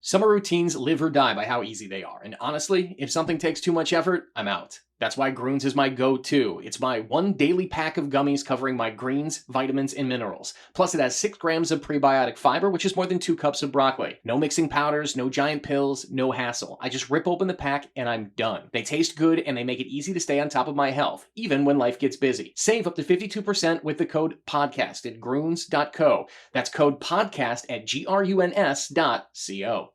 Summer routines live or die by how easy they are, and honestly, if something takes too much effort, I'm out. That's why Groons is my go-to. It's my one daily pack of gummies covering my greens, vitamins, and minerals. Plus, it has 6 grams of prebiotic fiber, which is more than 2 cups of broccoli. No mixing powders, no giant pills, no hassle. I just rip open the pack and I'm done. They taste good and they make it easy to stay on top of my health, even when life gets busy. Save up to 52% with the code PODCAST at Groons.co. That's code PODCAST at GRUNS.co.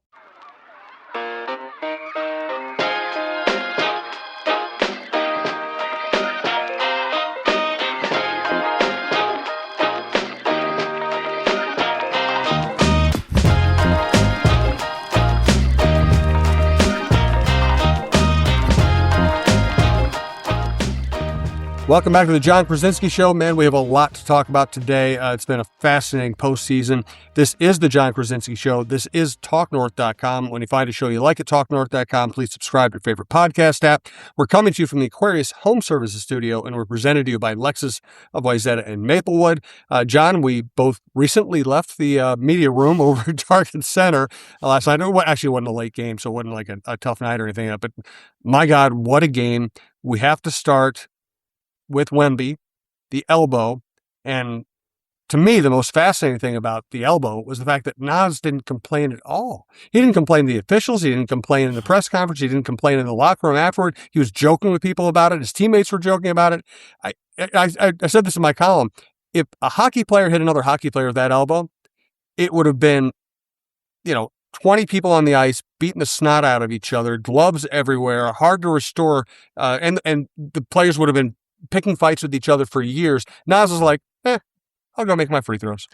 Welcome back to the John Krasinski Show. Man, we have a lot to talk about today. It's been a fascinating postseason. This is the John Krasinski Show. This is TalkNorth.com. When you find a show you like at TalkNorth.com, please subscribe to your favorite podcast app. We're coming to you from the Aquarius Home Services Studio, and we're presented to you by Lexus of Wayzata and Maplewood. John, we both recently left the media room over at Target Center last night. Actually, it wasn't a late game, so it wasn't like a tough night or anything. But my God, what a game. We have to start with Wemby, the elbow, and to me, the most fascinating thing about the elbow was the fact that Nas didn't complain at all. He didn't complain to the officials. He didn't complain in the press conference. He didn't complain in the locker room afterward. He was joking with people about it. His teammates were joking about it. I said this in my column. If a hockey player hit another hockey player with that elbow, it would have been, 20 people on the ice beating the snot out of each other, gloves everywhere, hard to restore, and the players would have been picking fights with each other for years. Nas was like, I'll go make my free throws.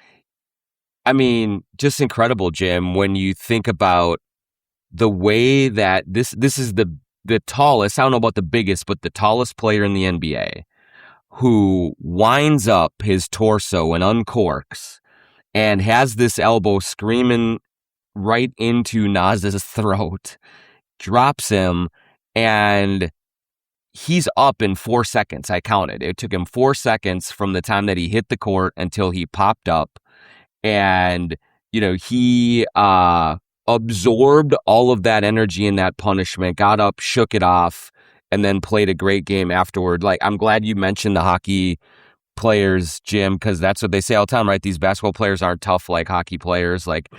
I mean, just incredible, Jim, when you think about the way that this is the tallest, I don't know about the biggest, but the tallest player in the NBA who winds up his torso and uncorks and has this elbow screaming right into Nas's throat, drops him, and he's up in 4 seconds. I counted. It took him 4 seconds from the time that he hit the court until he popped up. And, he absorbed all of that energy and that punishment, got up, shook it off, and then played a great game afterward. Like, I'm glad you mentioned the hockey players, Jim, because that's what they say all the time, right? These basketball players aren't tough like hockey players. Like,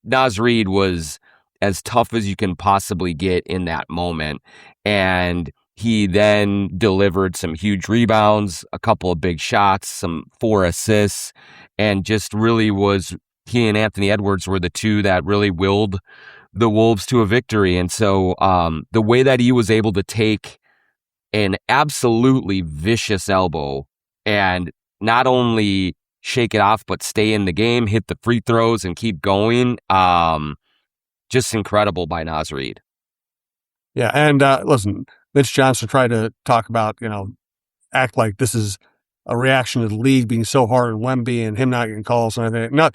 Naz Reid was as tough as you can possibly get in that moment. And he then delivered some huge rebounds, a couple of big shots, some 4 assists, and just really he and Anthony Edwards were the two that really willed the Wolves to a victory. And so the way that he was able to take an absolutely vicious elbow and not only shake it off, but stay in the game, hit the free throws, and keep going, just incredible by Naz Reid. Yeah, and listen, Mitch Johnson tried to talk about, act like this is a reaction to the league being so hard on Wemby and him not getting calls and everything. No,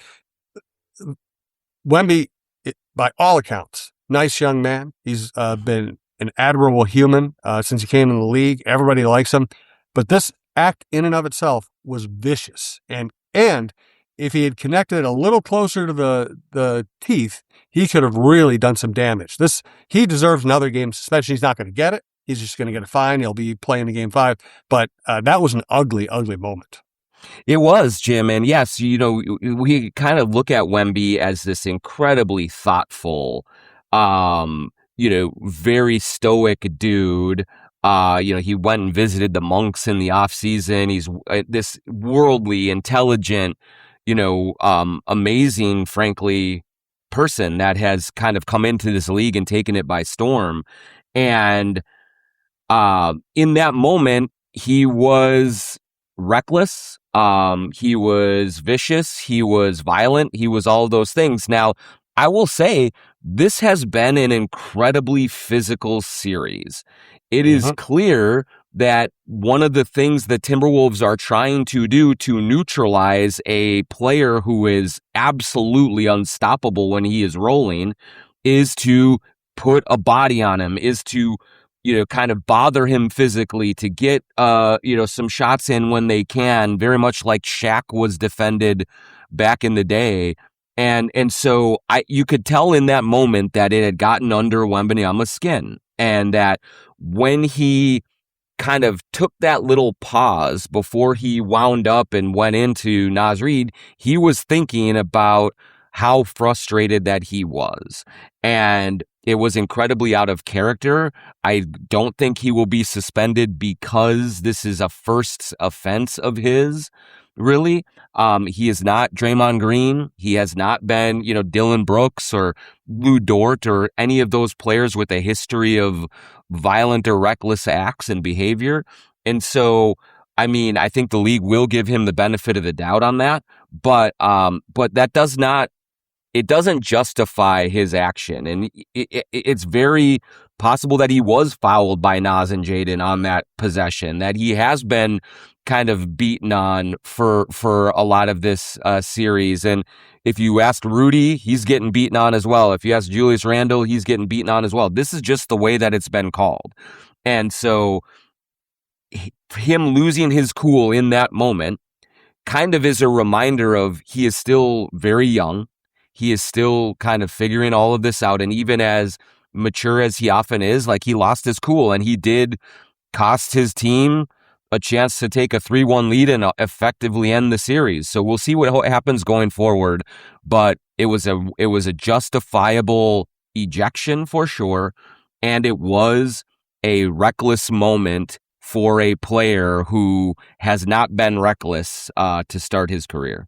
Wemby, by all accounts, nice young man. He's been an admirable human since he came in the league. Everybody likes him. But this act in and of itself was vicious. And if he had connected a little closer to the teeth, he could have really done some damage. He deserves another game suspension. He's not going to get it. He's just going to get a fine. He'll be playing the game 5. But that was an ugly, ugly moment. It was, Jim. And yes, we kind of look at Wemby as this incredibly thoughtful, very stoic dude. He went and visited the monks in the off season. He's this worldly, intelligent, amazing, frankly, person that has kind of come into this league and taken it by storm. And in that moment, he was reckless. He was vicious. He was violent. He was all those things. Now, I will say this has been an incredibly physical series. It is clear that one of the things the Timberwolves are trying to do to neutralize a player who is absolutely unstoppable when he is rolling is to put a body on him, is to, kind of bother him physically, to get, some shots in when they can, very much like Shaq was defended back in the day. And so you could tell in that moment that it had gotten under Wembanyama's skin, and that when he kind of took that little pause before he wound up and went into Naz Reid, he was thinking about how frustrated that he was. And it was incredibly out of character. I don't think he will be suspended because this is a first offense of his, really. He is not Draymond Green. He has not been, Dylan Brooks or Lou Dort or any of those players with a history of violent or reckless acts and behavior. And so, I think the league will give him the benefit of the doubt on that, but that doesn't justify his action. And it's very possible that he was fouled by Naz and Jaden on that possession, that he has been kind of beaten on for a lot of this series. And if you ask Rudy, he's getting beaten on as well. If you ask Julius Randle, he's getting beaten on as well. This is just the way that it's been called. And so him losing his cool in that moment kind of is a reminder of he is still very young. He is still kind of figuring all of this out. And even as mature as he often is, like, he lost his cool, and he did cost his team a chance to take a 3-1 lead and effectively end the series. So we'll see what happens going forward. But it was a justifiable ejection for sure. And it was a reckless moment for a player who has not been reckless to start his career.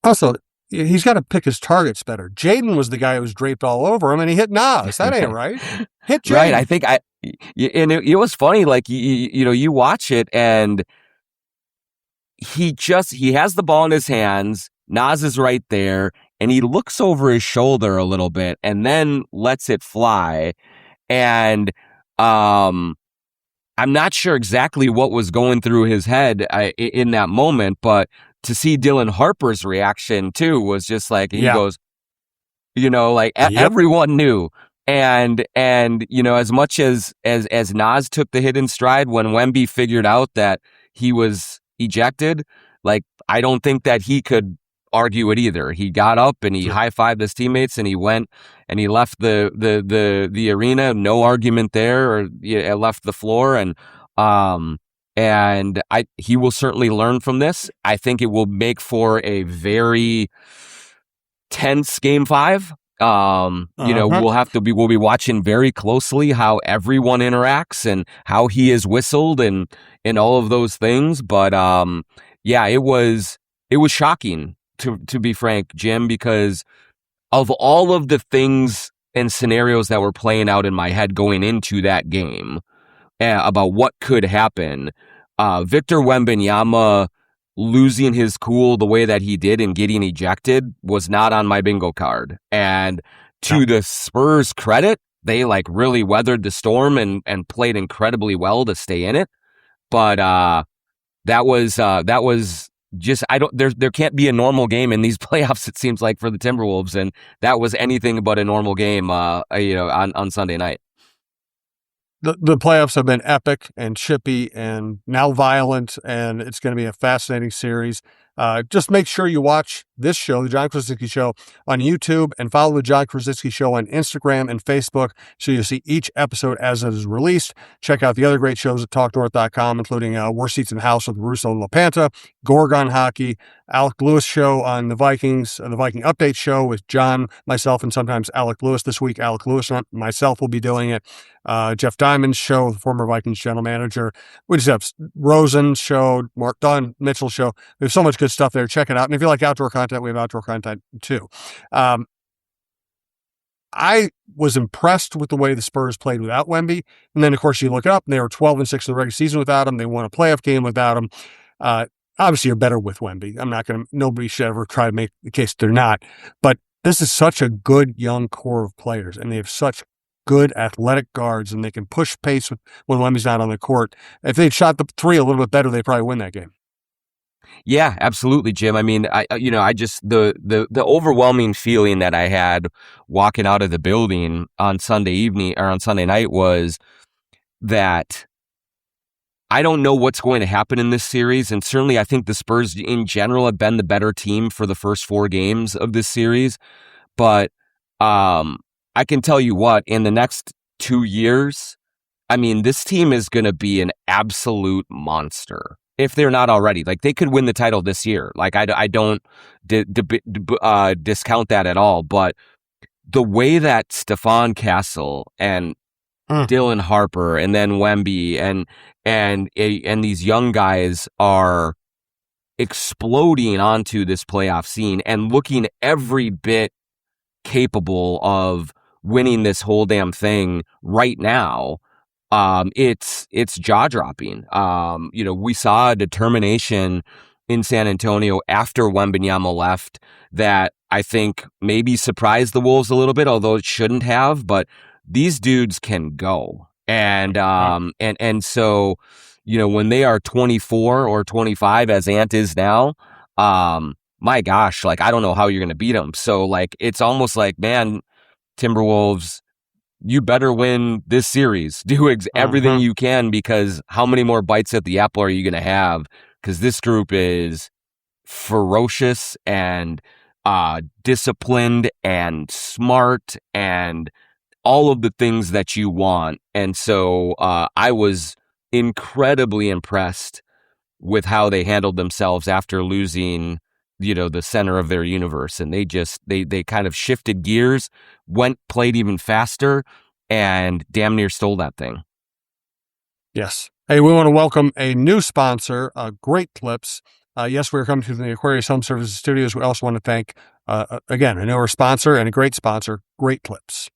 Also, he's got to pick his targets better. Jaden was the guy who was draped all over him, and he hit Naz. That ain't right. Hit Jaden. Right. I think and it was funny. Like, you watch it, and he has the ball in his hands. Naz is right there, and he looks over his shoulder a little bit, and then lets it fly. And I'm not sure exactly what was going through his head in that moment, but to see Dylan Harper's reaction too was just like, he goes, like, everyone knew. And as much as Naz took the hit in stride when Wemby figured out that he was ejected, like, I don't think that he could argue it either. He got up and he high-fived his teammates, and he went and he left the arena. No argument there, or left the floor. And he will certainly learn from this. I think it will make for a very tense Game 5. We'll be watching very closely how everyone interacts and how he is whistled and all of those things. But it was shocking to be frank, Jim, because of all of the things and scenarios that were playing out in my head going into that game about what could happen. Victor Wembanyama losing his cool the way that he did and getting ejected was not on my bingo card. And to the Spurs' credit, they really weathered the storm and played incredibly well to stay in it. But that was just, there can't be a normal game in these playoffs, it seems like, for the Timberwolves, and that was anything but a normal game on Sunday night. The playoffs have been epic and chippy and now violent, and it's going to be a fascinating series. Just make sure you watch this show, The John Krasinski Show, on YouTube, and follow The John Krasinski Show on Instagram and Facebook so you'll see each episode as it is released. Check out the other great shows at TalkNorth.com, including Worst Seats in the House with Russo and LaPanta, Gorgon Hockey, Alec Lewis Show on the Vikings, the Viking Update Show with John, myself, and sometimes Alec Lewis. This week, Alec Lewis and myself will be doing it. Jeff Diamond's show, the former Vikings general manager. We just have Rosen's show, Mark Dunn, Mitchell's show. We have so much good stuff there. Check it out. And if you like outdoor content, we have outdoor content too. I was impressed with the way the Spurs played without Wemby. And then, of course, you look it up, and they were 12-6 in the regular season without him. They won a playoff game without him. Obviously, you're better with Wemby. Nobody should ever try to make the case they're not. But this is such a good young core of players, and they have such good athletic guards, and they can push pace when Wemby's not on the court. If they'd shot the three a little bit better, they'd probably win that game. Yeah, absolutely, Jim. I mean, I just, the overwhelming feeling that I had walking out of the building on Sunday evening or on Sunday night was that I don't know what's going to happen in this series, and certainly I think the Spurs in general have been the better team for the first 4 games of this series. But I can tell you what, in the next 2 years, I mean, this team is going to be an absolute monster if they're not already. Like, they could win the title this year. Like, I don't discount that at all. But the way that Stephon Castle and Dylan Harper and then Wemby and these young guys are exploding onto this playoff scene and looking every bit capable of winning this whole damn thing right now, it's jaw-dropping. We saw a determination in San Antonio after Wembanyama left that I think maybe surprised the Wolves a little bit, although it shouldn't have. But these dudes can go, and so when they are 24 or 25, as Ant is now, my gosh, like, I don't know how you're going to beat them. So, like, it's almost like, man, Timberwolves, you better win this series. Do everything you can, because how many more bites at the apple are you going to have? Because this group is ferocious and disciplined and smart and all of the things that you want. And so I was incredibly impressed with how they handled themselves after losing, the center of their universe. And they kind of shifted gears, played even faster, and damn near stole that thing. Yes. Hey, we want to welcome a new sponsor, Great Clips. Yes, we're coming to the Aquarius Home Services Studios. We also want to thank, again, a newer sponsor and a great sponsor, Great Clips.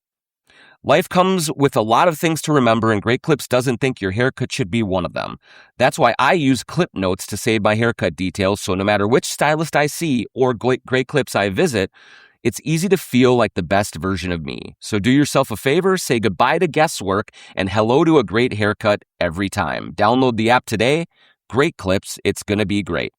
Life comes with a lot of things to remember, and Great Clips doesn't think your haircut should be one of them. That's why I use Clip Notes to save my haircut details, so no matter which stylist I see or Great Clips I visit, it's easy to feel like the best version of me. So do yourself a favor, say goodbye to guesswork, and hello to a great haircut every time. Download the app today. Great Clips, it's going to be great.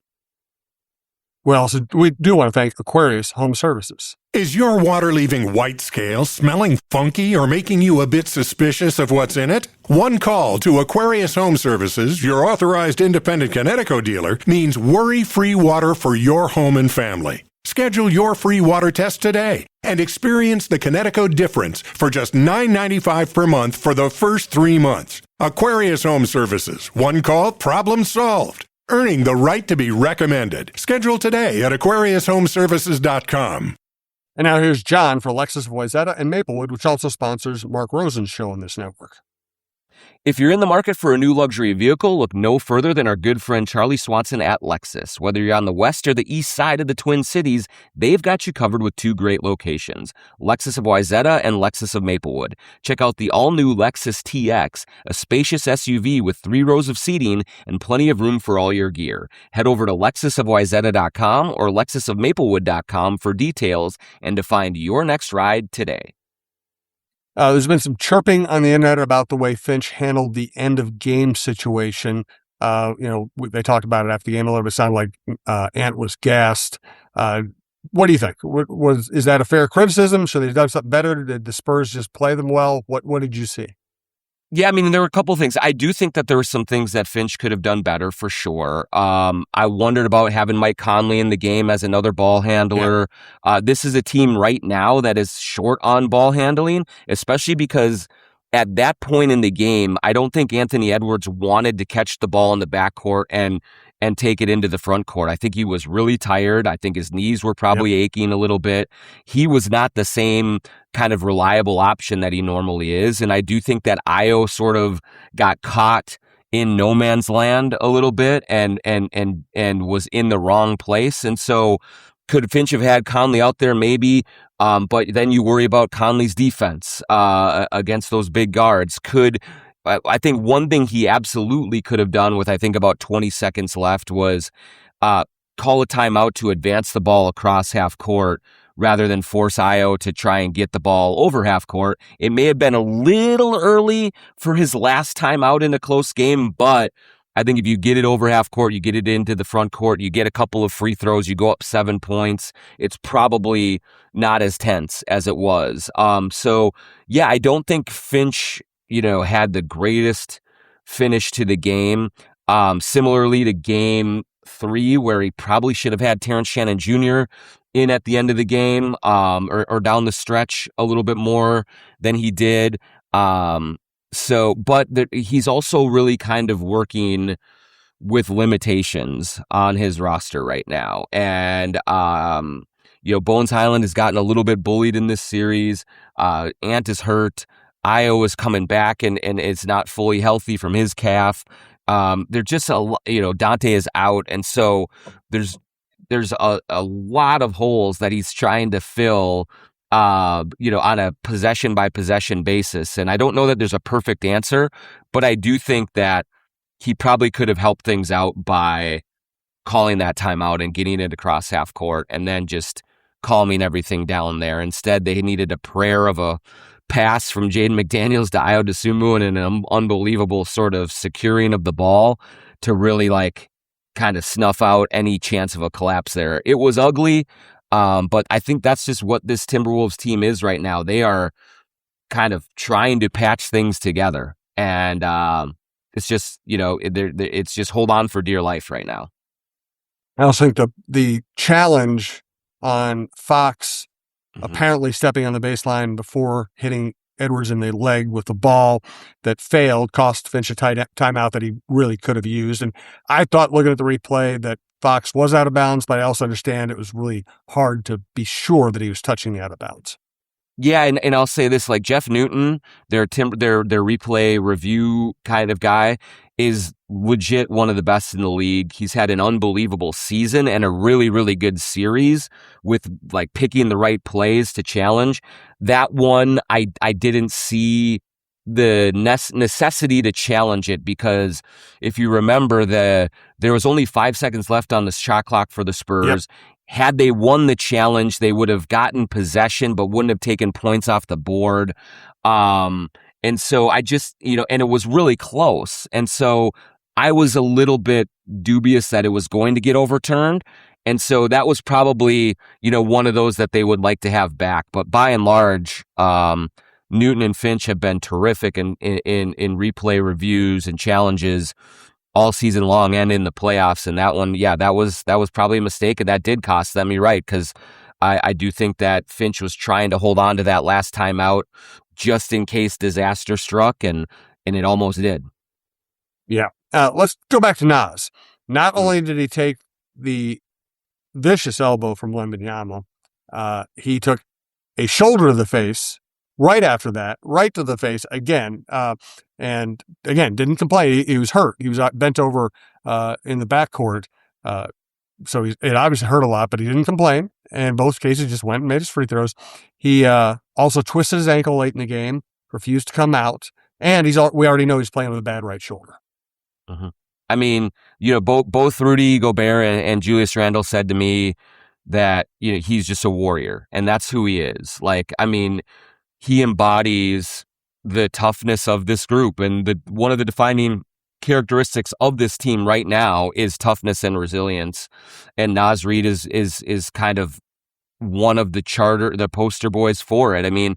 Well, so we do want to thank Aquarius Home Services. Is your water leaving white scale, smelling funky, or making you a bit suspicious of what's in it? One call to Aquarius Home Services, your authorized independent Connecticut dealer, means worry-free water for your home and family. Schedule your free water test today and experience the Connecticut difference for just $9.95 per month for the first 3 months. Aquarius Home Services. One call, problem solved. Earning the right to be recommended. Schedule today at AquariusHomeservices.com. And now here's John for Lexus of Wayzata and Maplewood, which also sponsors Mark Rosen's show on this network. If you're in the market for a new luxury vehicle, look no further than our good friend Charlie Swanson at Lexus. Whether you're on the west or the east side of the Twin Cities, they've got you covered with 2 great locations, Lexus of Wayzata and Lexus of Maplewood. Check out the all-new Lexus TX, a spacious SUV with 3 rows of seating and plenty of room for all your gear. Head over to lexusofwayzata.com or lexusofmaplewood.com for details and to find your next ride today. There's been some chirping on the internet about the way Finch handled the end of game situation. They talked about it after the game a little bit. It sounded like Ant was gassed. What do you think? Is that a fair criticism? Should they have done something better? Did the Spurs just play them well? What did you see? Yeah, I mean, there were a couple of things. I do think that there were some things that Finch could have done better for sure. I wondered about having Mike Conley in the game as another ball handler. Yeah. This is a team right now that is short on ball handling, especially because at that point in the game, I don't think Anthony Edwards wanted to catch the ball in the backcourt and take it into the front court. I think he was really tired. I think his knees were probably aching a little bit. He was not the same kind of reliable option that he normally is. And I do think that Io sort of got caught in no man's land a little bit and was in the wrong place. And so could Finch have had Conley out there? Maybe. But then you worry about Conley's defense against those big guards. I think one thing he absolutely could have done with, I think, about 20 seconds left was call a timeout to advance the ball across half court rather than force Io to try and get the ball over half court. It may have been a little early for his last time out in a close game, but I think if you get it over half court, you get it into the front court, you get a couple of free throws, you go up 7 points, it's probably not as tense as it was. So, yeah, I don't think Finch, had the greatest finish to the game. Similarly to game 3, where he probably should have had Terrence Shannon Jr. in at the end of the game, or down the stretch a little bit more than he did. He's also really kind of working with limitations on his roster right now. And, Bones Highland has gotten a little bit bullied in this series. Ant is hurt. Io is coming back and is not fully healthy from his calf. They're just Dante is out. And so there's a lot of holes that he's trying to fill, on a possession by possession basis. And I don't know that there's a perfect answer, but I do think that he probably could have helped things out by calling that timeout and getting it across half court and then just calming everything down there. Instead, they needed a prayer of a pass from Jaden McDaniels to Io DeSumo and an unbelievable sort of securing of the ball to really kind of snuff out any chance of a collapse there. It was ugly, but I think that's just what this Timberwolves team is right now. They are kind of trying to patch things together, and it's just it's just hold on for dear life right now. I also think the challenge on Fox apparently stepping on the baseline before hitting Edwards in the leg with the ball that failed cost Finch a timeout that he really could have used. And I thought, looking at the replay, that Fox was out of bounds, but I also understand it was really hard to be sure that he was touching the out of bounds. Yeah, and I'll say this, Jeff Newton, their replay review kind of guy, is legit one of the best in the league. He's had an unbelievable season and a really, really good series with picking the right plays to challenge. That one, I didn't see the necessity to challenge it, because if you remember, there was only 5 seconds left on the shot clock for the Spurs. Yep. Had they won the challenge, they would have gotten possession, but wouldn't have taken points off the board. And so I just, and it was really close. And so I was a little bit dubious that it was going to get overturned. And so that was probably, one of those that they would like to have back. But by and large, Newton and Finch have been terrific in replay reviews and challenges all season long and in the playoffs. And that one, that was probably a mistake, and that did cost them. You're right, because I do think that Finch was trying to hold on to that last timeout just in case disaster struck, and it almost did. Yeah. Let's go back to Naz. Not only did he take the vicious elbow from Wembanyama, he took a shoulder to the face right after that, right to the face again. And again, didn't complain. He was hurt. He was bent over in the backcourt. So it obviously hurt a lot, but he didn't complain. And both cases just went and made his free throws. He also twisted his ankle late in the game, refused to come out. And we already know he's playing with a bad right shoulder. Mm-hmm. I mean, both Rudy Gobert and Julius Randle said to me that, he's just a warrior, and that's who he is. He embodies the toughness of this group, and one of the defining characteristics of this team right now is toughness and resilience. And Naz Reid is kind of one of the poster boys for it. I mean,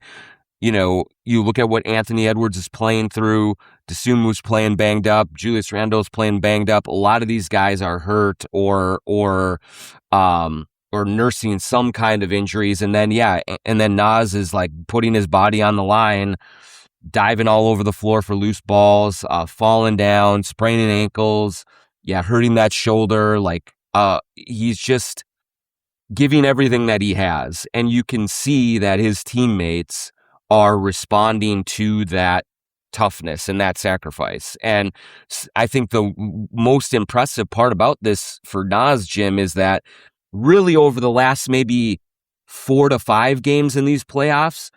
you look at what Anthony Edwards is playing through, DeSumu's playing banged up, Julius Randle's playing banged up. A lot of these guys are hurt or nursing some kind of injuries. And then Naz is putting his body on the line, diving all over the floor for loose balls, falling down, spraining ankles, hurting that shoulder. He's just giving everything that he has. And you can see that his teammates are responding to that toughness and that sacrifice. And I think the most impressive part about this for Naz, Jim, is that really over the last maybe 4 to 5 games in these playoffs,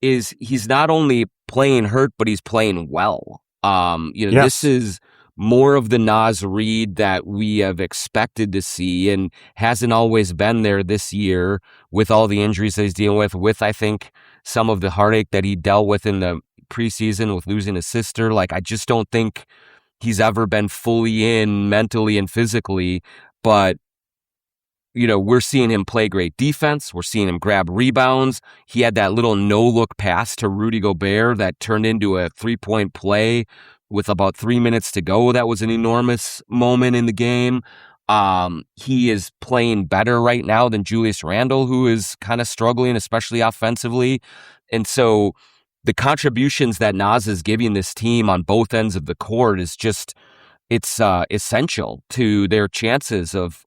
is he's not only playing hurt, but he's playing well. Yes. This is more of the Naz Reid that we have expected to see, and hasn't always been there this year with all the injuries that he's dealing with, I think, some of the heartache that he dealt with in the preseason with losing his sister. I just don't think he's ever been fully in mentally and physically, but we're seeing him play great defense. We're seeing him grab rebounds. He had that little no-look pass to Rudy Gobert that turned into a 3-point play with about 3 minutes to go. That was an enormous moment in the game. He is playing better right now than Julius Randle, who is kind of struggling, especially offensively. And so the contributions that Naz is giving this team on both ends of the court is just, it's essential to their chances of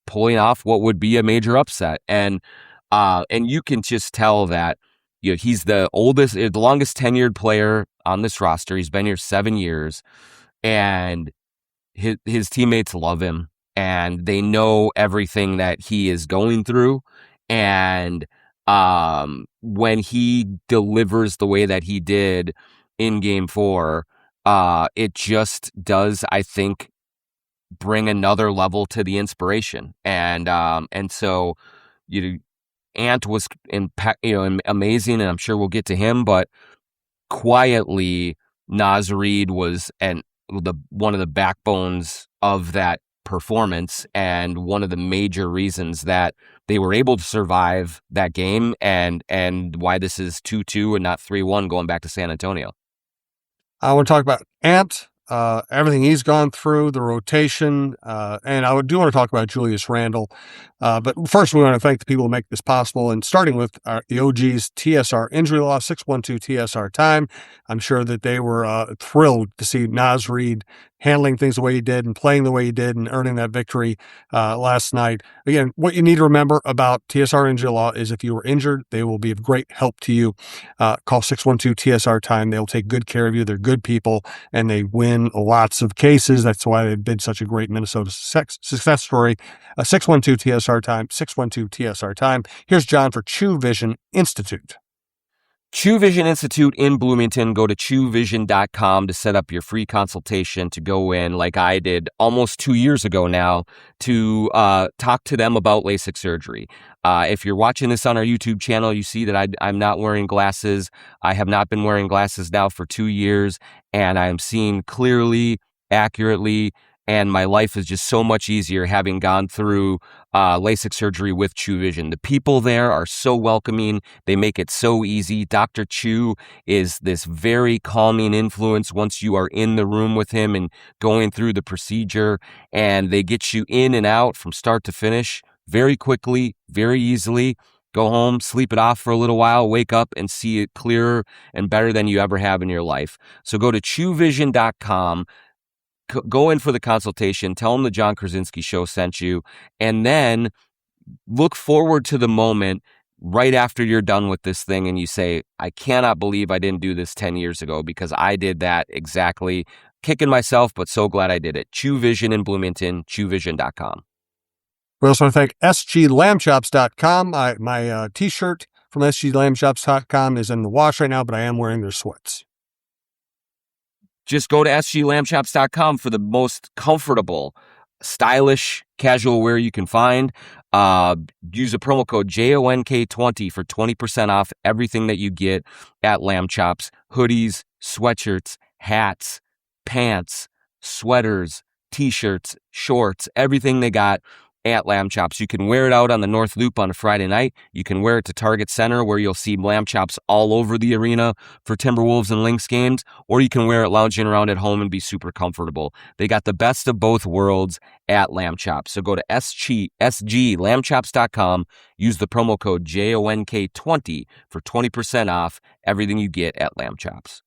pulling off what would be a major upset. And you can just tell that, you know, he's the longest tenured player on this roster. He's been here 7 years, and his teammates love him, and they know everything that he is going through. And when he delivers the way that he did in Game 4, it just does, I think, bring another level to the inspiration. And so, you know, Ant was amazing, and I'm sure we'll get to him, but quietly Naz Reid was one of the backbones of that performance, and one of the major reasons that they were able to survive that game, and why this is 2-2 and not 3-1 going back to San Antonio. I want to talk about Ant, everything he's gone through, the rotation, and I do want to talk about Julius Randle. But first, we want to thank the people who make this possible, and starting with the OG's TSR injury law, 612 TSR time. I'm sure that they were thrilled to see Naz Reid handling things the way he did and playing the way he did and earning that victory last night. Again, what you need to remember about TSR injury law is if you were injured, they will be of great help to you. Call 612 TSR time. They'll take good care of you. They're good people, and they win lots of cases. That's why they've been such a great Minnesota success story. 612 TSR time, 612 TSR time. Here's John for True Vision Institute. True Vision Institute in Bloomington. Go to truevision.com to set up your free consultation to go in, like I did almost 2 years ago now, to talk to them about LASIK surgery. If you're watching this on our YouTube channel, you see that I'm not wearing glasses. I have not been wearing glasses now for 2 years, and I'm seeing clearly, accurately, and my life is just so much easier having gone through LASIK surgery with True Vision. The people there are so welcoming. They make it so easy. Dr. Chu is this very calming influence once you are in the room with him and going through the procedure, and they get you in and out from start to finish very quickly, very easily. Go home, sleep it off for a little while, wake up and see it clearer and better than you ever have in your life. So go to truevision.com. Go in for the consultation, tell them the John Krasinski Show sent you, and then look forward to the moment right after you're done with this thing and you say, I cannot believe I didn't do this 10 years ago, because I did that exactly. Kicking myself, but so glad I did it. True Vision in Bloomington, truevision.com. We also want to thank sglambshops.com. My t-shirt from sglambshops.com is in the wash right now, but I am wearing their sweats. Just go to sglambshops.com for the most comfortable, stylish casual wear you can find. Use the promo code JONK20 for 20% off everything that you get at Lamb Chops. Hoodies, sweatshirts, hats, pants, sweaters, t-shirts, shorts, everything they got at Lamb Chops. You can wear it out on the North Loop on a Friday night. You can wear it to Target Center, where you'll see Lamb Chops all over the arena for Timberwolves and Lynx games, or you can wear it lounging around at home and be super comfortable. They got the best of both worlds at Lamb Chops. So go to sglambchops.com, use the promo code JONK20 for 20% off everything you get at Lamb Chops.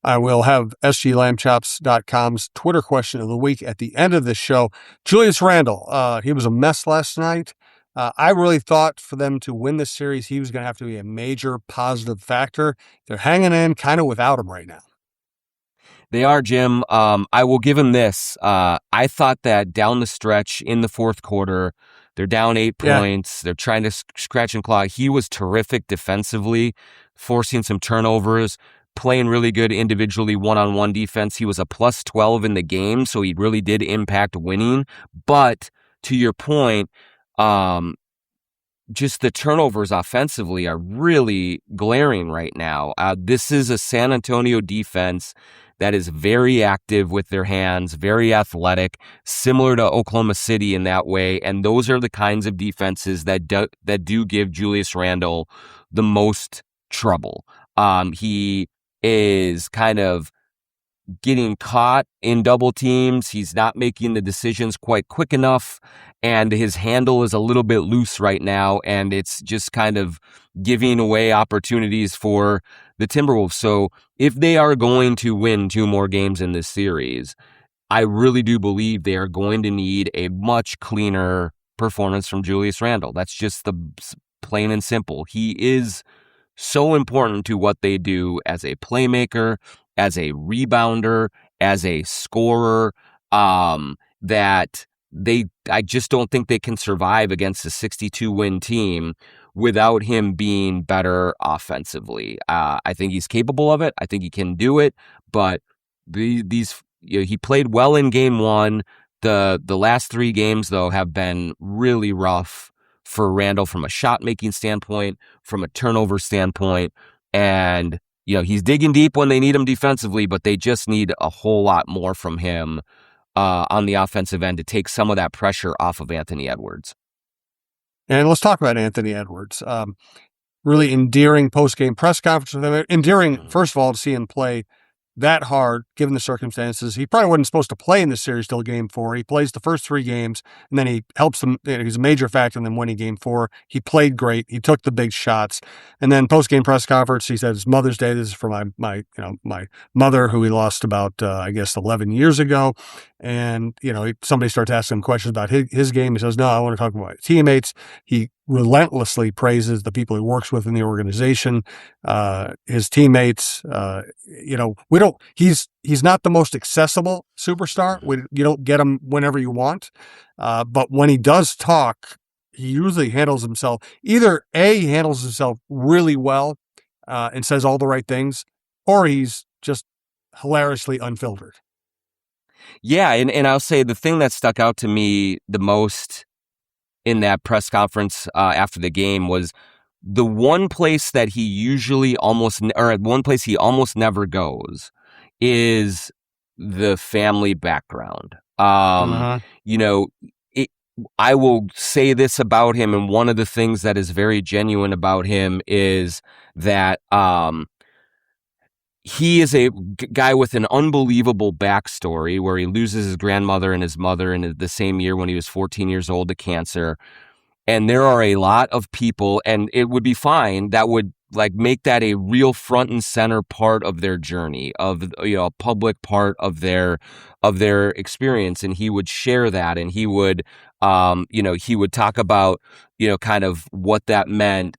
I will have sglambchops.com's Twitter question of the week at the end of this show. Julius Randle, he was a mess last night. I really thought for them to win this series, he was going to have to be a major positive factor. They're hanging in kind of without him right now. They are, Jim. I will give him this. I thought that down the stretch in the fourth quarter, they're down 8 points. They're trying to scratch and claw. He was terrific defensively, forcing some turnovers, playing really good individually one-on-one defense. He was a plus 12 in the game, so he really did impact winning. But to your point, just the turnovers offensively are really glaring right now. This is a San Antonio defense that is very active with their hands, very athletic, similar to Oklahoma City in that way. And those are the kinds of defenses that do give Julius Randle the most trouble. He is kind of getting caught in double teams. He's not making the decisions quite quick enough, and his handle is a little bit loose right now, and it's just kind of giving away opportunities for the Timberwolves. So if they are going to win 2 more games in this series, I really do believe they are going to need a much cleaner performance from Julius Randle. That's just the plain and simple. He is so important to what they do as a playmaker, as a rebounder, as a scorer, that I just don't think they can survive against a 62-win team without him being better offensively. I think he's capable of it. I think he can do it, but he played well in game 1. The last 3 games, though, have been really rough for Randle from a shot-making standpoint, from a turnover standpoint, and he's digging deep when they need him defensively, but they just need a whole lot more from him on the offensive end to take some of that pressure off of Anthony Edwards. And let's talk about Anthony Edwards. Really endearing post-game press conference with him. Endearing, first of all, to see him play that hard, given the circumstances. He probably wasn't supposed to play in this series till game 4. He plays the first 3 games, and then he helps them. He's a major factor in them winning game 4. He played great. He took the big shots. And then post-game press conference, he said, it's Mother's Day. This is for my mother, who he lost about, 11 years ago. And, somebody starts asking him questions about his game. He says, no, I want to talk about my teammates. He relentlessly praises the people he works with in the organization, his teammates. He's not the most accessible superstar. You don't get him whenever you want. But when he does talk, he usually handles himself. Either A, he handles himself really well and says all the right things, or he's just hilariously unfiltered. Yeah, and I'll say the thing that stuck out to me the most in that press conference after the game was the one place that he almost never goes is the family background. I will say this about him, and one of the things that is very genuine about him is that he is a guy with an unbelievable backstory where he loses his grandmother and his mother in the same year when he was 14 years old to cancer. And there are a lot of people, and it would be fine, that would make that a real front and center part of their journey, of a public part of their experience. And he would share that, and he would he would talk about kind of what that meant.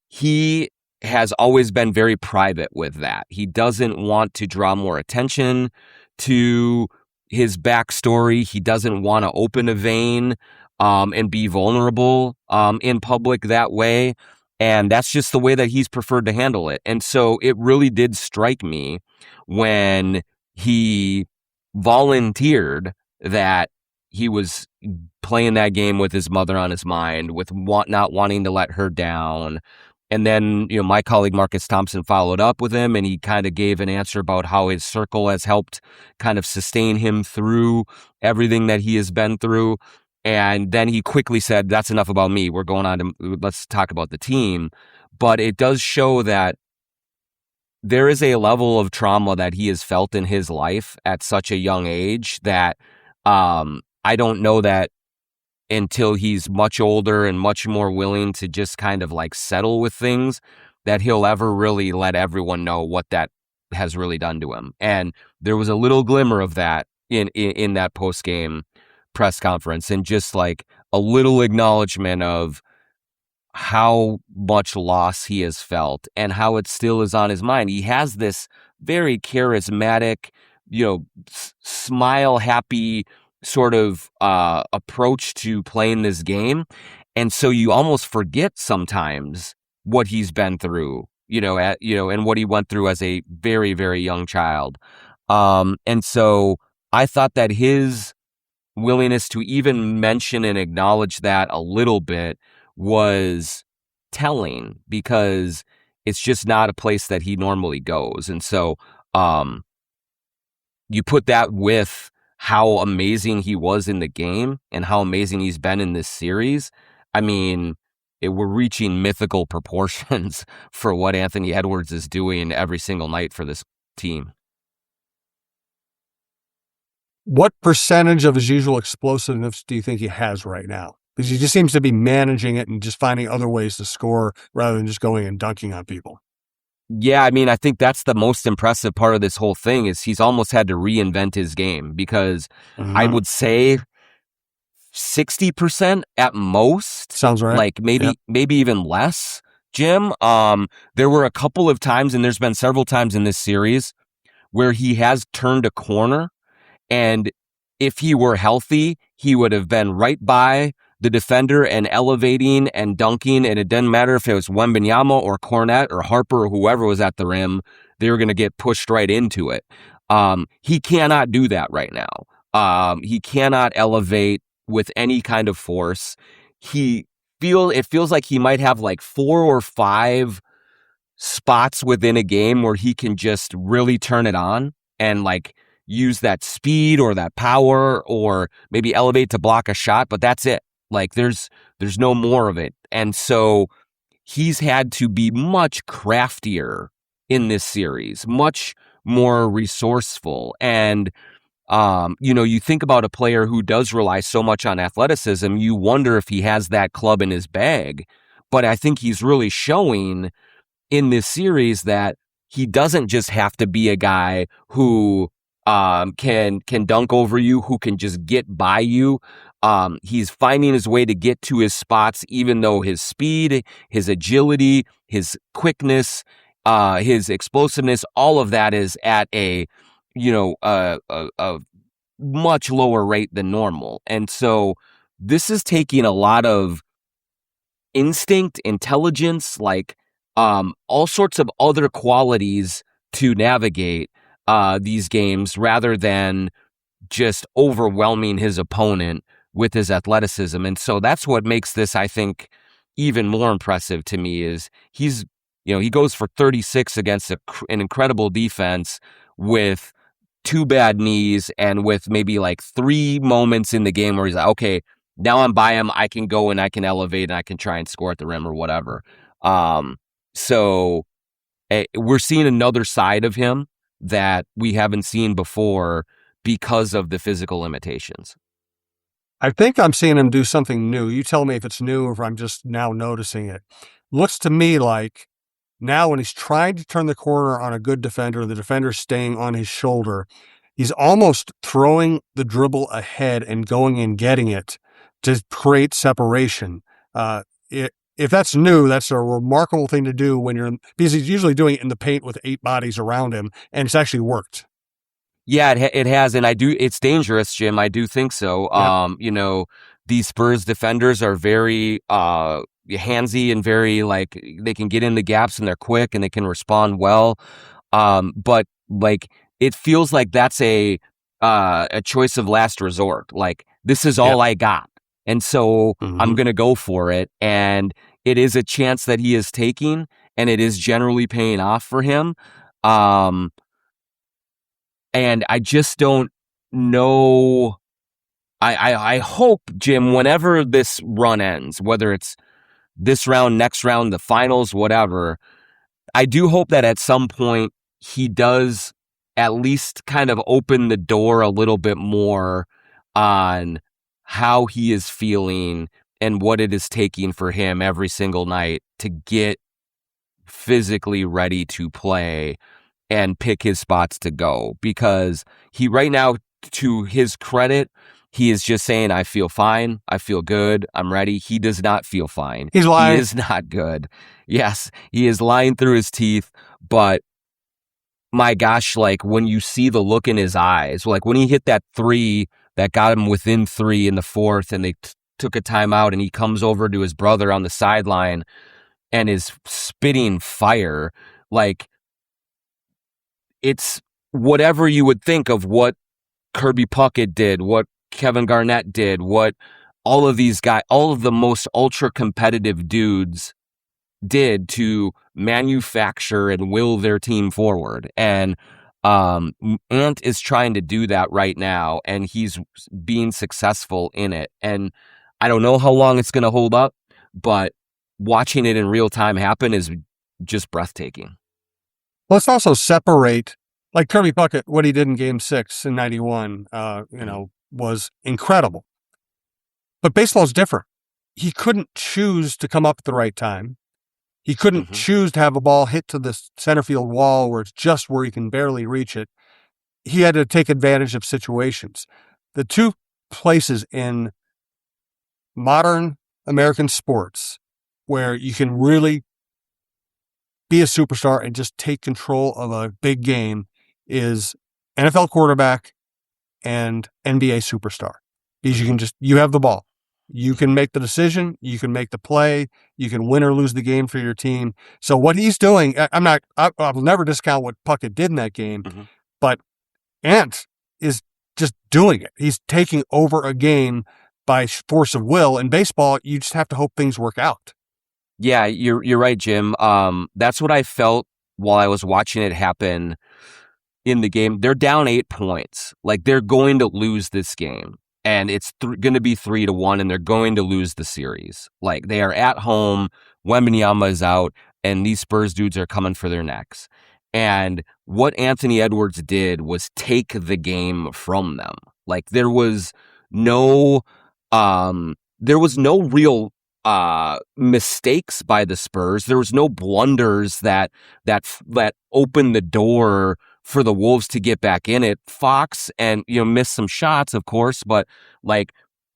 He has always been very private with that. He doesn't want to draw more attention to his backstory. He doesn't want to open a vein and be vulnerable in public that way. And that's just the way that he's preferred to handle it. And so it really did strike me when he volunteered that he was playing that game with his mother on his mind, with not wanting to let her down. And then, my colleague Marcus Thompson followed up with him, and he kind of gave an answer about how his circle has helped kind of sustain him through everything that he has been through. And then he quickly said, that's enough about me. We're going on to, let's talk about the team. But it does show that there is a level of trauma that he has felt in his life at such a young age that I don't know that until he's much older and much more willing to just kind of settle with things, that he'll ever really let everyone know what that has really done to him. And there was a little glimmer of that in that post-game press conference, and just a little acknowledgement of how much loss he has felt and how it still is on his mind. He has this very charismatic, smile, happy sort of approach to playing this game. And so you almost forget sometimes what he's been through, and what he went through as a very, very young child. And so I thought that his willingness to even mention and acknowledge that a little bit was telling, because it's just not a place that he normally goes. And so you put that with how amazing he was in the game and how amazing he's been in this series. I mean, we're reaching mythical proportions for what Anthony Edwards is doing every single night for this team. What percentage of his usual explosiveness do you think he has right now? Because he just seems to be managing it and just finding other ways to score rather than just going and dunking on people. Yeah, I mean, I think that's the most impressive part of this whole thing is he's almost had to reinvent his game because I would say 60% at most. Sounds right. Like maybe even less, Jim. There were a couple of times, and there's been several times in this series where he has turned a corner, and if he were healthy, he would have been right by the defender and elevating and dunking, and it doesn't matter if it was Wembanyama or Cornette or Harper or whoever was at the rim, they were going to get pushed right into it. He cannot do that right now. He cannot elevate with any kind of force. It feels like he might have like 4 or 5 spots within a game where he can just really turn it on and like use that speed or that power or maybe elevate to block a shot, but that's it. Like there's no more of it. And so he's had to be much craftier in this series, much more resourceful. And you think about a player who does rely so much on athleticism, you wonder if he has that club in his bag. But I think he's really showing in this series that he doesn't just have to be a guy who can dunk over you, who can just get by you. He's finding his way to get to his spots, even though his speed, his agility, his quickness, his explosiveness, all of that is at a much lower rate than normal. And so this is taking a lot of instinct, intelligence, like all sorts of other qualities to navigate these games rather than just overwhelming his opponent with his athleticism. And so that's what makes this, I think, even more impressive to me is he goes for 36 against an incredible defense with 2 bad knees and with maybe like 3 moments in the game where he's like, okay, now I'm by him. I can go and I can elevate and I can try and score at the rim or whatever. So we're seeing another side of him that we haven't seen before because of the physical limitations. I think I'm seeing him do something new. You tell me if it's new or if I'm just now noticing it. Looks to me like now when he's trying to turn the corner on a good defender, the defender's staying on his shoulder, he's almost throwing the dribble ahead and going and getting it to create separation. If that's new, that's a remarkable thing to do because he's usually doing it in the paint with 8 bodies around him, and it's actually worked. Yeah, it has, and it's dangerous, Jim. I do think so. Yep. These Spurs defenders are very handsy and very like they can get in the gaps and they're quick and they can respond well. But like it feels like that's a choice of last resort. Like this is all I got, and so I'm gonna go for it. And it is a chance that he is taking, and it is generally paying off for him. And I just don't know. I hope, Jim, whenever this run ends, whether it's this round, next round, the finals, whatever, I do hope that at some point he does at least kind of open the door a little bit more on how he is feeling and what it is taking for him every single night to get physically ready to play and pick his spots to go. Because he right now, to his credit, he is just saying, I feel fine. I feel good. I'm ready. He does not feel fine. He's lying. He is not good. Yes, he is lying through his teeth. But my gosh, like when you see the look in his eyes, like when he hit that 3 that got him within 3 in the 4th and they took a timeout and he comes over to his brother on the sideline and is spitting fire, like it's whatever you would think of what Kirby Puckett did, what Kevin Garnett did, what all of these guys, all of the most ultra competitive dudes did to manufacture and will their team forward. And Ant is trying to do that right now, and he's being successful in it. And I don't know how long it's going to hold up, but watching it in real time happen is just breathtaking. Let's also separate like Kirby Puckett, what he did in Game 6 in 91, was incredible. But baseball's different. He couldn't choose to come up at the right time. He couldn't choose to have a ball hit to the center field wall where it's just where he can barely reach it. He had to take advantage of situations. The two places in modern American sports where you can really be a superstar and just take control of a big game is NFL quarterback and NBA superstar. Because you have the ball. You can make the decision. You can make the play. You can win or lose the game for your team. So what he's doing, I will never discount what Puckett did in that game, but Ant is just doing it. He's taking over a game by force of will. In baseball, you just have to hope things work out. Yeah, you're right, Jim. That's what I felt while I was watching it happen in the game. They're down 8 points. Like, they're going to lose this game. And it's going to be 3-1, and they're going to lose the series. Like, they are at home, Wembenyama is out, and these Spurs dudes are coming for their necks. And what Anthony Edwards did was take the game from them. Like, there was no real mistakes by the Spurs. There was no blunders that opened the door for the Wolves to get back in it. Fox and, missed some shots, of course, but like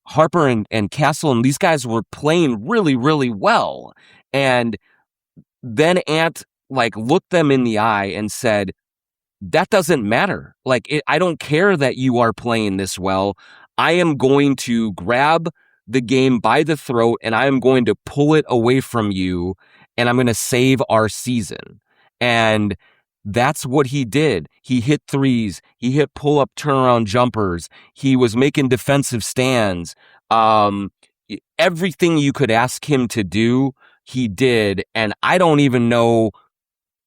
Harper and Castle and these guys were playing really, really well. And then Ant looked them in the eye and said, that doesn't matter. I don't care that you are playing this well. I am going to grab the game by the throat and I am going to pull it away from you and I'm going to save our season. And that's what he did. He hit threes. He hit pull-up turnaround jumpers. He was making defensive stands. Everything you could ask him to do, he did. And I don't even know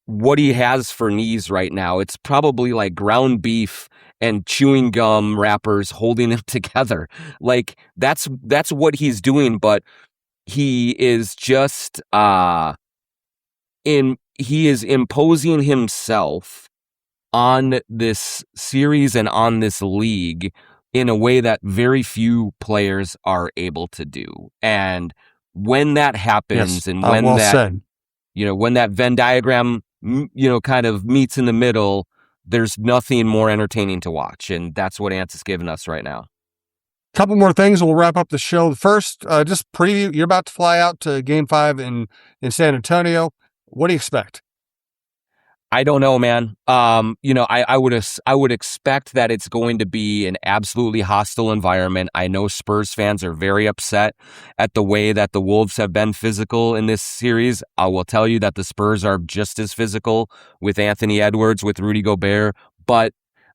what he has for knees right now. It's probably like ground beef and chewing gum wrappers holding him together. That's what he's doing, but he is just he is imposing himself on this series and on this league in a way that very few players are able to do. And when that happens, and when when that Venn diagram, kind of meets in the middle, there's nothing more entertaining to watch. And that's what Ant is giving us right now. Couple more things and we'll wrap up the show. First, just preview. You're about to fly out to Game 5 in San Antonio. What do you expect? I don't know, man. I would expect that it's going to be an absolutely hostile environment. I know Spurs fans are very upset at the way that the Wolves have been physical in this series. I will tell you that the Spurs are just as physical with Anthony Edwards, with Rudy Gobert, but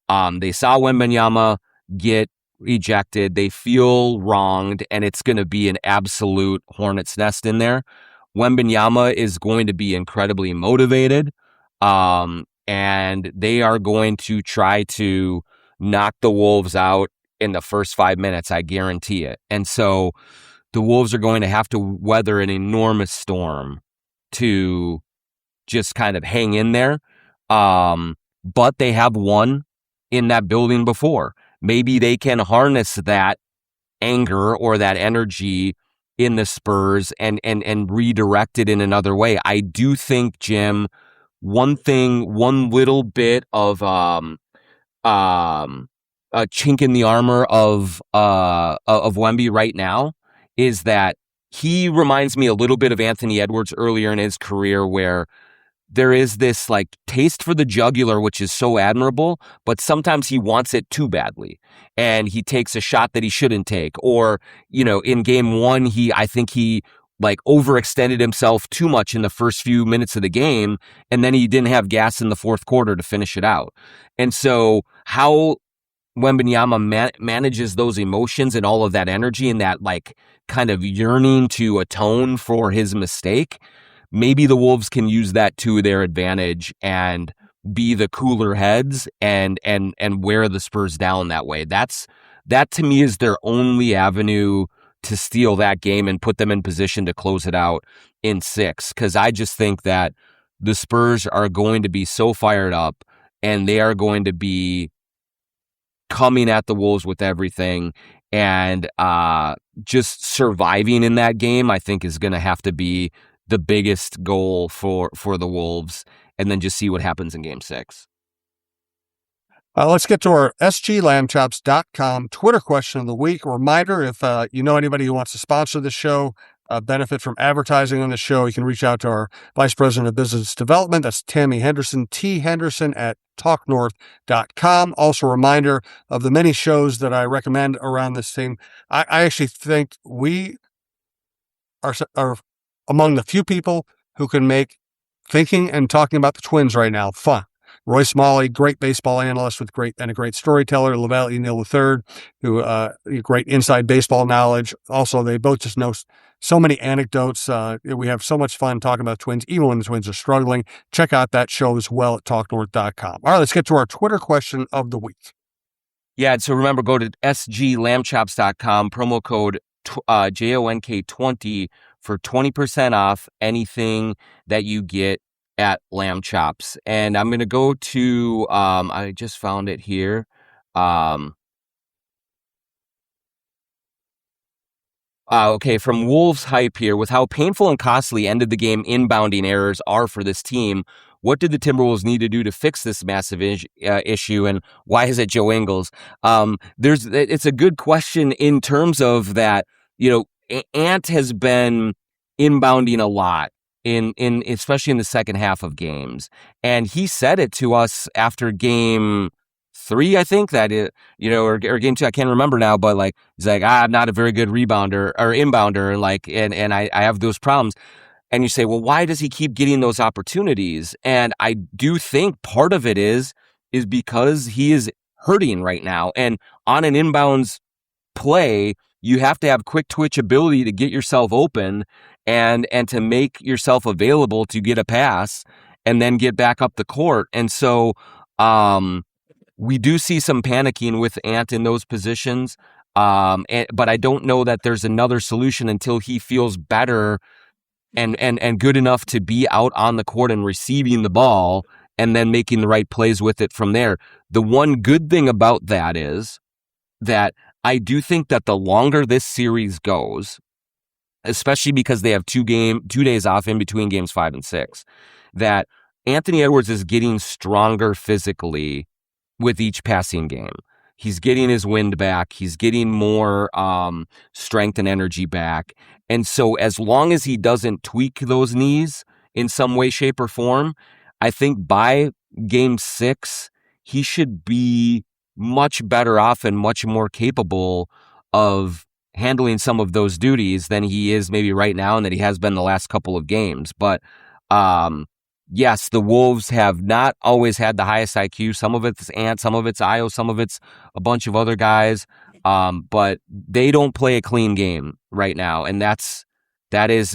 they saw Wembenyama get ejected. They feel wronged, and it's going to be an absolute hornet's nest in there. Wembenyama is going to be incredibly motivated, and they are going to try to knock the Wolves out in the first 5 minutes. I guarantee it. And so the Wolves are going to have to weather an enormous storm to just kind of hang in there. But they have won in that building before. Maybe they can harness that anger or that energy in the Spurs and redirect it in another way. I do think, Jim, one little bit of a chink in the armor of Wemby right now is that he reminds me a little bit of Anthony Edwards earlier in his career, where there is this taste for the jugular, which is so admirable, but sometimes he wants it too badly and he takes a shot that he shouldn't take. Or, in Game 1, I think he overextended himself too much in the first few minutes of the game, and then he didn't have gas in the fourth quarter to finish it out. And so how Wembenyama manages those emotions and all of that energy and that kind of yearning to atone for his mistake, maybe the Wolves can use that to their advantage and be the cooler heads and wear the Spurs down that way. That to me is their only avenue to steal that game and put them in position to close it out in 6. Because I just think that the Spurs are going to be so fired up and they are going to be coming at the Wolves with everything, and just surviving in that game, I think, is going to have to be the biggest goal for the Wolves, and then just see what happens in Game 6. Let's get to our sglambchops.com Twitter question of the week. A reminder, if you know anybody who wants to sponsor the show, benefit from advertising on the show, you can reach out to our Vice President of Business Development. That's Tammy Henderson, Henderson at talknorth.com. Also a reminder of the many shows that I recommend around this theme. I actually think we are among the few people who can make thinking and talking about the Twins right now fun. Roy Smalley, great baseball analyst with a great storyteller. Lavelle E. Neal III, who great inside baseball knowledge. Also, they both just know so many anecdotes. We have so much fun talking about Twins, even when the Twins are struggling. Check out that show as well at talknorth.com. All right, let's get to our Twitter question of the week. Yeah, so remember, go to sglambchops.com, promo code JONK20 for 20% off anything that you get at Lamb Chops. And I'm going to go to, I just found it here. Okay, from Wolves Hype here, with how painful and costly end of the game inbounding errors are for this team, what did the Timberwolves need to do to fix this massive issue, and why is it Joe Ingles? It's a good question in terms of that, Ant has been inbounding a lot, in especially in the second half of games. And he said it to us after game 3, I think, that it, or game 2, I can't remember now, but he's like, I'm not a very good rebounder or inbounder, and I have those problems. And you say, well, why does he keep getting those opportunities? And I do think part of it is because he is hurting right now. And on an inbounds play, you have to have quick twitch ability to get yourself open and to make yourself available to get a pass and then get back up the court. And so we do see some panicking with Ant in those positions. But I don't know that there's another solution until he feels better and good enough to be out on the court and receiving the ball and then making the right plays with it from there. The one good thing about that is that I do think that the longer this series goes, especially because they have 2 days off in between games 5 and 6, that Anthony Edwards is getting stronger physically with each passing game. He's getting his wind back. He's getting more strength and energy back. And so as long as he doesn't tweak those knees in some way, shape, or form, I think by game 6, he should be much better off and much more capable of handling some of those duties than he is maybe right now and that he has been the last couple of games. But yes, the Wolves have not always had the highest IQ. Some of it's Ant, some of it's Io, some of it's a bunch of other guys. But they don't play a clean game right now. And that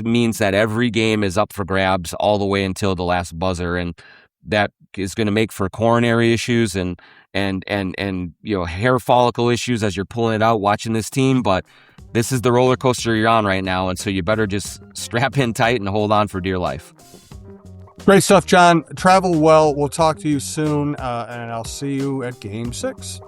means that every game is up for grabs all the way until the last buzzer. And that is going to make for coronary issues and hair follicle issues as you're pulling it out watching this team. But this is the roller coaster you're on right now. And so you better just strap in tight and hold on for dear life. Great stuff, John. Travel well. We'll talk to you soon, and I'll see you at Game 6.